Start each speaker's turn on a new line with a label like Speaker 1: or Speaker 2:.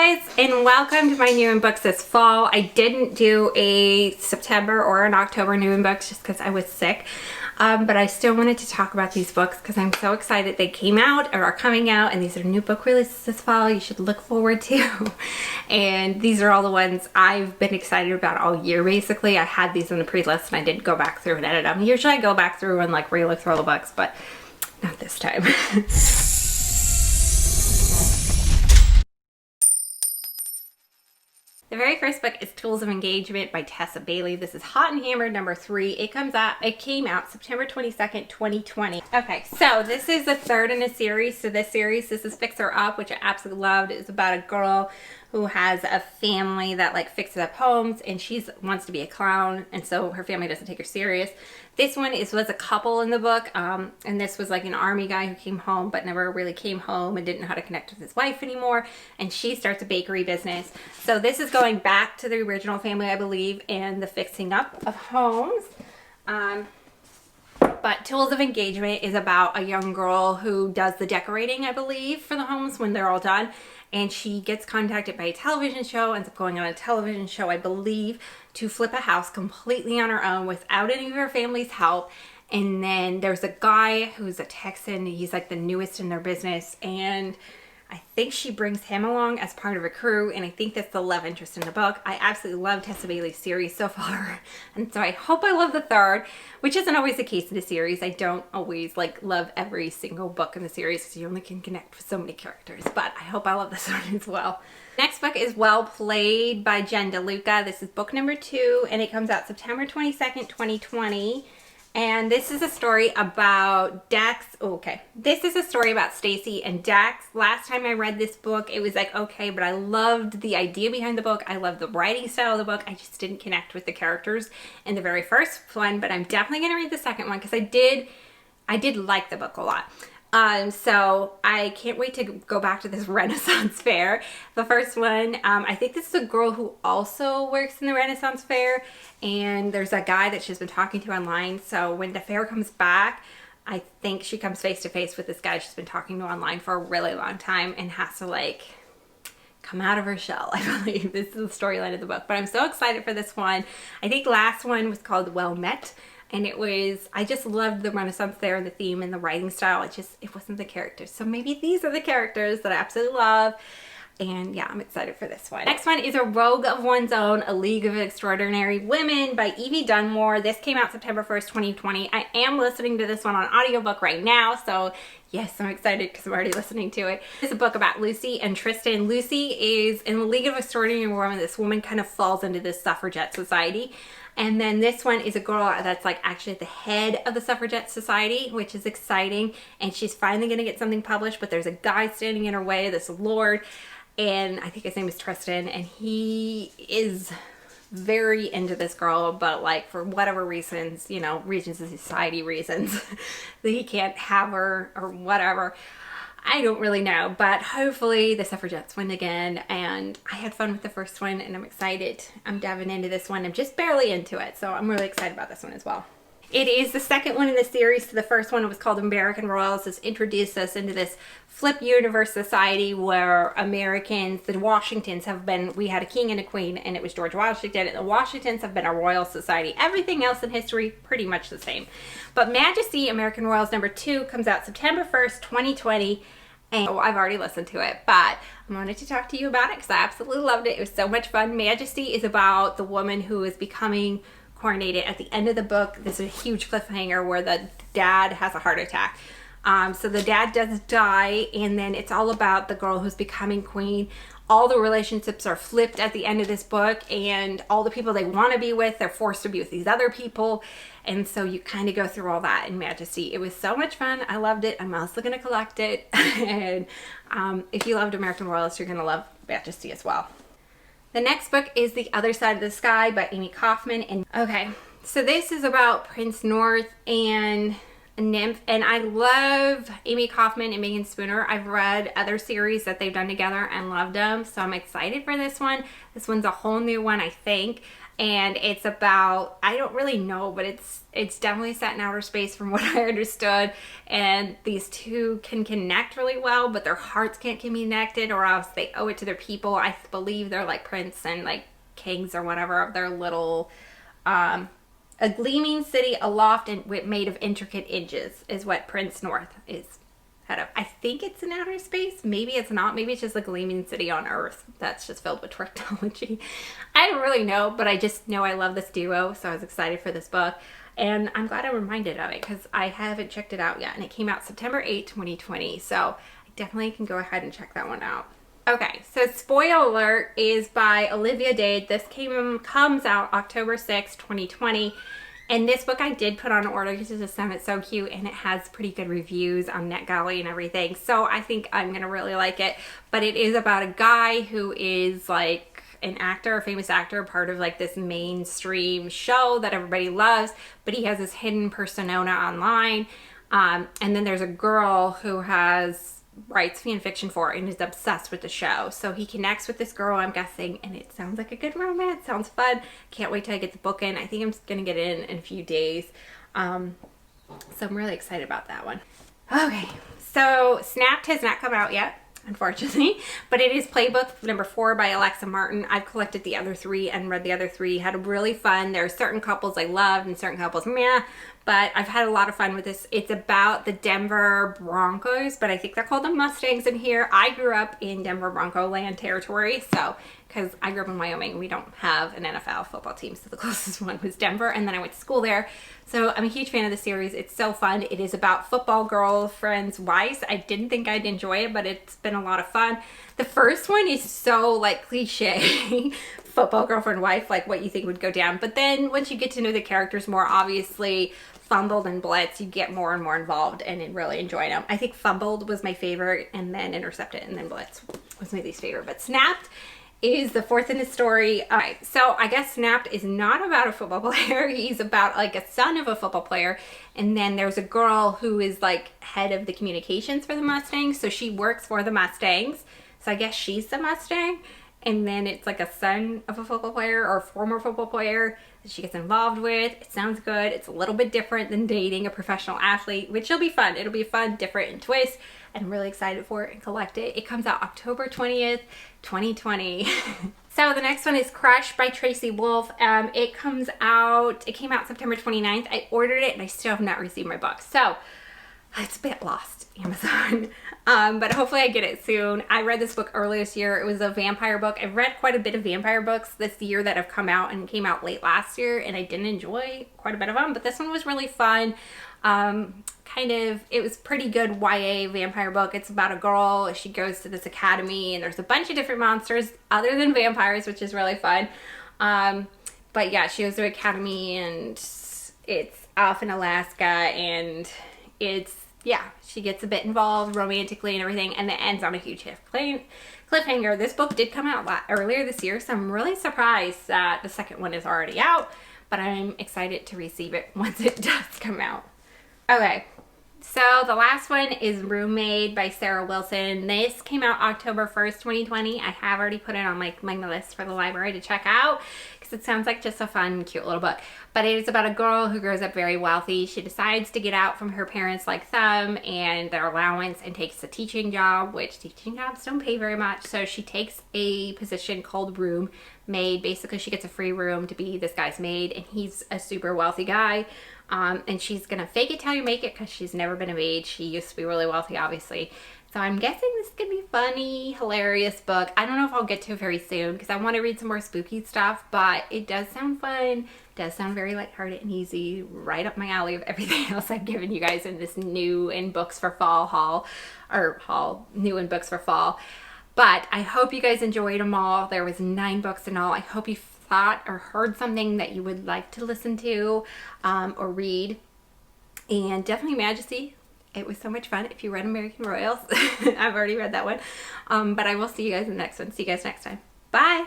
Speaker 1: guys, and welcome to my new in books this fall. I didn't do a September or an October new in books just because I was sick, but I still wanted to talk about these books because I'm so excited they came out or are coming out, and these are new book releases this fall you should look forward to. And these are all the ones I've been excited about all year basically. I had these in the pre-list and I didn't go back through and edit them. Usually I go back through and like re-look through all the books, but not this time. The very first book is Tools of Engagement by Tessa Bailey. This is Hot and Hammered number 3. It came out September 22nd, 2020. Okay, so this is the third in a series. So this is Fix Her Up, which I absolutely loved. It's about a girl who has a family that like fixes up homes, and she wants to be a clown, and so her family doesn't take her serious. This one was a couple in the book, and this was like an army guy who came home but never really came home and didn't know how to connect with his wife anymore, and she starts a bakery business. So this is going back to the original family, I believe, and the fixing up of homes. But Tools of Engagement is about a young girl who does the decorating, I believe, for the homes when they're all done. And she gets contacted by a television show, ends up going on a television show, I believe, to flip a house completely on her own without any of her family's help. And then there's a guy who's a Texan. He's like the newest in their business, and I think she brings him along as part of a crew, and I think that's the love interest in the book. I absolutely love Tessa Bailey's series so far, and so I hope I love the third, which isn't always the case in the series. I don't always like love every single book in the series because you only can connect with so many characters, but I hope I love this one as well. Next book is Well Played by DeLuca. This is book number 2, and it comes out September 22nd, 2020. And this is a story about Dax. This is a story about Stacy and Dax. Last time I read this book, it was like, okay, but I loved the idea behind the book. I loved the writing style of the book. I just didn't connect with the characters in the very first one, but I'm definitely going to read the second one because I did like the book a lot. So I can't wait to go back to this Renaissance fair. The first one, I think this is a girl who also works in the Renaissance fair, and there's a guy that she's been talking to online. So when the fair comes back, I think she comes face to face with this guy she's been talking to online for a really long time and has to like come out of her shell, I believe. This is the storyline of the book, but I'm so excited for this one. I think last one was called Well Met. And I just loved the Renaissance there and the theme and the writing style. It wasn't the characters. So maybe these are the characters that I absolutely love. And yeah, I'm excited for this one. Next one is A Rogue of One's Own, A League of Extraordinary Women by Evie Dunmore. This came out September 1st, 2020. I am listening to this one on audiobook right now. So yes, I'm excited because I'm already listening to it. It's a book about Lucy and Tristan. Lucy is in the League of Extraordinary Women. This woman kind of falls into this suffragette society. And then this one is a girl that's like actually at the head of the suffragette society, which is exciting. And she's finally going to get something published, but there's a guy standing in her way, this lord. And I think his name is Tristan. And he is very into this girl, but like for whatever reasons, you know, regions of society reasons, that he can't have her or whatever. I don't really know, but hopefully the suffragettes win again, and I had fun with the first one, and I'm excited. I'm diving into this one. I'm just barely into it, so I'm really excited about this one as well. It is the second one in the series. So the first one was called American Royals. This introduced us into this flip universe society where Americans, the Washingtons we had a king and a queen, and it was George Washington, and the Washingtons have been a royal society. Everything else in history, pretty much the same. But Majesty, American Royals number 2 comes out September 1st, 2020. And I've already listened to it, but I wanted to talk to you about it because I absolutely loved it. It was so much fun. Majesty is about the woman who is becoming coronated at the end of the book. This is a huge cliffhanger where the dad has a heart attack. So the dad does die, and then it's all about the girl who's becoming queen. All the relationships are flipped at the end of this book, and all the people they want to be with, they're forced to be with these other people. And so you kind of go through all that in Majesty. It was so much fun. I loved it. I'm also going to collect it. And if you loved American Royals, you're going to love Majesty as well. The next book is The Other Side of the Sky by Amie Kaufman. And okay, so this is about Prince North and a nymph, and I love Amie Kaufman and Meagan Spooner. I've read other series that they've done together and loved them, so I'm excited for this one. This one's a whole new one, I think, and it's about, I don't really know, but it's definitely set in outer space from what I understood, and these two can connect really well, but their hearts can't be connected, or else they owe it to their people. I believe they're like prince and like kings or whatever of their little a gleaming city aloft and made of intricate edges is what Prince North is head of. I think it's in outer space. Maybe it's not. Maybe it's just a gleaming city on Earth that's just filled with technology. I don't really know, but I just know I love this duo, so I was excited for this book. And I'm glad I'm reminded of it because I haven't checked it out yet. And it came out September 8, 2020. So I definitely can go ahead and check that one out. Okay, so spoiler alert is by Olivia Dade. This comes out October 6, 2020. And this book I did put on order because it just sounded so cute, and it has pretty good reviews on NetGalley and everything. So I think I'm going to really like it. But it is about a guy who is like an actor, a famous actor, part of like this mainstream show that everybody loves. But he has this hidden persona online. And then there's a girl who writes fan fiction for it and is obsessed with the show. So he connects with this girl, I'm guessing, and it sounds like a good romance. Sounds fun. Can't wait till I get the book in. I think I'm gonna get it in a few days. So I'm really excited about that one. Okay, so Snapped has not come out yet, unfortunately, but it is playbook number 4 by Alexa Martin. I've collected the other 3 and read the other 3. Had really fun. There are certain couples I loved and certain couples meh, but I've had a lot of fun with this. It's about the Denver Broncos, but I think they're called the Mustangs in here. I grew up in Denver Bronco land territory, so because I grew up in Wyoming, we don't have an NFL football team, so the closest one was Denver, and then I went to school there. So I'm a huge fan of the series. It's so fun. It is about football girlfriends' wives. I didn't think I'd enjoy it, but it's been a lot of fun. The first one is so like cliche, football girlfriend wife, like what you think would go down. But then once you get to know the characters more, obviously Fumbled and Blitz, you get more and more involved and really enjoy them. I think Fumbled was my favorite, and then Intercepted, and then Blitz was my least favorite. But Snapped is the 4th in the story. All right, so I guess Snapped is not about a football player. He's about like a son of a football player. And then there's a girl who is like head of the communications for the Mustangs. So she works for the Mustangs. So I guess she's the Mustang. And then it's like a son of a football player or a former football player that she gets involved with. It sounds good. It's a little bit different than dating a professional athlete, which will be fun. It'll be fun, different, and twist. And I'm really excited for it and collect it. It comes out October 20th, 2020. So the next one is Crush by Tracy Wolff. It came out September 29th. I ordered it and I still have not received my book. So it's a bit lost, Amazon. But hopefully I get it soon. I read this book earlier this year. It was a vampire book. I've read quite a bit of vampire books this year that have come out and came out late last year, and I didn't enjoy quite a bit of them, but this one was really fun. It was pretty good YA vampire book. It's about a girl. She goes to this academy, and there's a bunch of different monsters other than vampires, which is really fun. But yeah, she goes to academy, and it's off in Alaska, and she gets a bit involved romantically and everything, and it ends on a huge cliffhanger. This book did come out earlier this year, so I'm really surprised that the second one is already out, but I'm excited to receive it once it does come out. Okay, so the last one is Roommade by Sarah Wilson. This came out October 1st, 2020. I have already put it on my list for the library to check out because it sounds like just a fun, cute little book. But it is about a girl who grows up very wealthy. She decides to get out from her parents like them and their allowance and takes a teaching job, which teaching jobs don't pay very much. So she takes a position called roommate. Basically, she gets a free room to be this guy's maid, and he's a super wealthy guy. And she's gonna fake it till you make it because she's never been a maid. She used to be really wealthy, obviously. So I'm guessing this is gonna be funny, hilarious book. I don't know if I'll get to it very soon because I want to read some more spooky stuff, but it does sound fun. It does sound very lighthearted and easy, right up my alley of everything else I've given you guys in this new in books for fall haul, new in books for fall. But I hope you guys enjoyed them all. There was 9 books in all. I hope you thought or heard something that you would like to listen to or read. And definitely Majesty. It was so much fun. If you read American Royals, I've already read that one. But I will see you guys in the next one. See you guys next time. Bye.